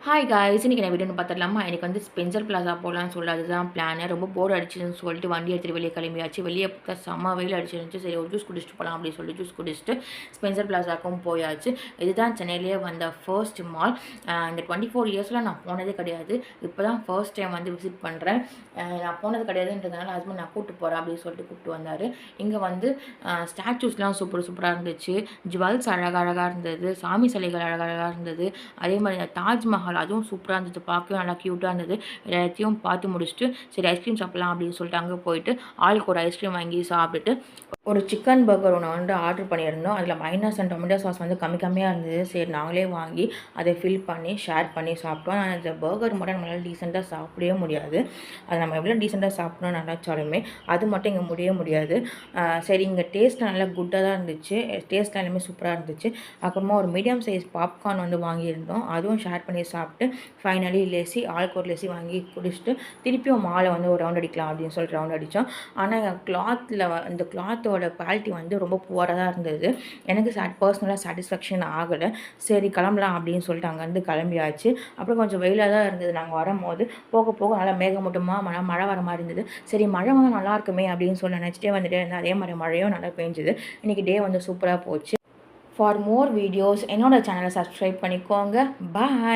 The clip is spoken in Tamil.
ஹாய் காய்ஸ், இன்றைக்கி நான் வீடியோன்னு பார்த்துடலாமா? எனக்கு வந்து ஸ்பென்சர் பிளாசா போகலான்னு சொல்லி அதுதான் பிளான். ரொம்ப போர் அடிச்சுன்னு சொல்லிட்டு வண்டி எடுத்துகிட்டு வெளியே கிளம்பியாச்சு. வெளியே பார்த்தா செம்ம வெயில் அடிச்சிருந்துச்சு. சரி ஒரு ஜூஸ் குடிச்சிட்டு போகலாம் அப்படின்னு சொல்லி ஜூஸ் குடிச்சிட்டு ஸ்பென்சர் பிளாசாக்கும் போயாச்சு. இதுதான் சென்னையிலேயே வந்த ஃபர்ஸ்ட் மால். இந்த 24 இயர்ஸில் நான் போனதே கிடையாது. இப்போ தான் ஃபர்ஸ்ட் டைம் வந்து விசிட் பண்ணுறேன். நான் போனது கிடையாதுன்றதுனால ஹஸ்பண்ட் நான் கூப்பிட்டு போகிறேன் அப்படின்னு சொல்லிட்டு கூப்பிட்டு வந்தார். இங்கே வந்து ஸ்டாச்சூஸ்லாம் சூப்பராக இருந்துச்சு. ஜுவல்ஸ் அழகாக இருந்தது. சாமி சிலைகள் அழகாக இருந்தது. அதே மாதிரி தாஜ்மஹால் அதுவும் சூப்பராக இருந்தது. பார்க்கவே நல்லா க்யூட்டாக இருந்தது. எல்லாத்தையும் பார்த்து முடிச்சுட்டு சரி ஐஸ்கிரீம் சாப்பிட்லாம் அப்படின்னு சொல்லிட்டு அங்கே போயிட்டு ஆளுக்கு ஒரு ஐஸ்கிரீம் வாங்கி சாப்பிட்டுட்டு ஒரு சிக்கன் பர்கர் ஒன்று வந்து ஆர்டர் பண்ணியிருந்தோம். அதில் மைனஸ் அண்ட் டொமேட்டோ சாஸ் வந்து கம்மியாக இருந்தது. சரி நாங்களே வாங்கி அதை ஃபில் பண்ணி ஷேர் பண்ணி சாப்பிட்டோம். ஆனால் அந்த பர்கர் மட்டும் நம்மளால் டீசெண்டாக சாப்பிடவே முடியாது. அது நம்ம எவ்வளோ டீசெண்டாக சாப்பிடணும்னு நினச்சாலுமே அது மட்டும் இங்கே முடியாது. சரி இங்கே டேஸ்ட் நல்லா குட்டாக தான் இருந்துச்சு. டேஸ்ட் எல்லாமே சூப்பராக இருந்துச்சு. அப்புறமா ஒரு மீடியம் சைஸ் பாப்கார்ன் வந்து வாங்கியிருந்தோம். அதுவும் ஷேர் பண்ணி சாப்பிட்டு ஃபைனலி லெசி ஆளுக்கு ஒரு லெசி வாங்கி குடிச்சிட்டு திருப்பியும் மாலை வந்து ஒரு ரவுண்ட் அடிக்கலாம் அப்படின்னு சொல்லிட்டு ரவுண்ட் அடித்தோம். ஆனால் இந்த கிளாத்தோட குவாலிட்டி வந்து ரொம்ப புவராக தான் இருந்தது. எனக்கு பர்சனலாக சாட்டிஸ்ஃபேக்ஷன் ஆகலை. சரி கிளம்பலாம் அப்படின்னு சொல்லிட்டு அங்கேருந்து கிளம்பியாச்சு. அப்புறம் கொஞ்சம் வெயிலாக தான் இருந்தது. நாங்கள் வரும்போது போக நல்லா மேகமூட்டமாக மழை வர மாதிரி இருந்தது. சரி மழை வந்து நல்லா இருக்குமே அப்படின்னு சொல்லி நினச்சிட்டே வந்துட்டே இருந்தேன். அதே மாதிரி மழையும் நல்லா பெஞ்சுது. இன்றைக்கி டே வந்து சூப்பராக போச்சு. ஃபார் மோர் வீடியோஸ் என்னோட சேனலை சப்ஸ்கிரைப் பண்ணிக்கோங்க. பாய்.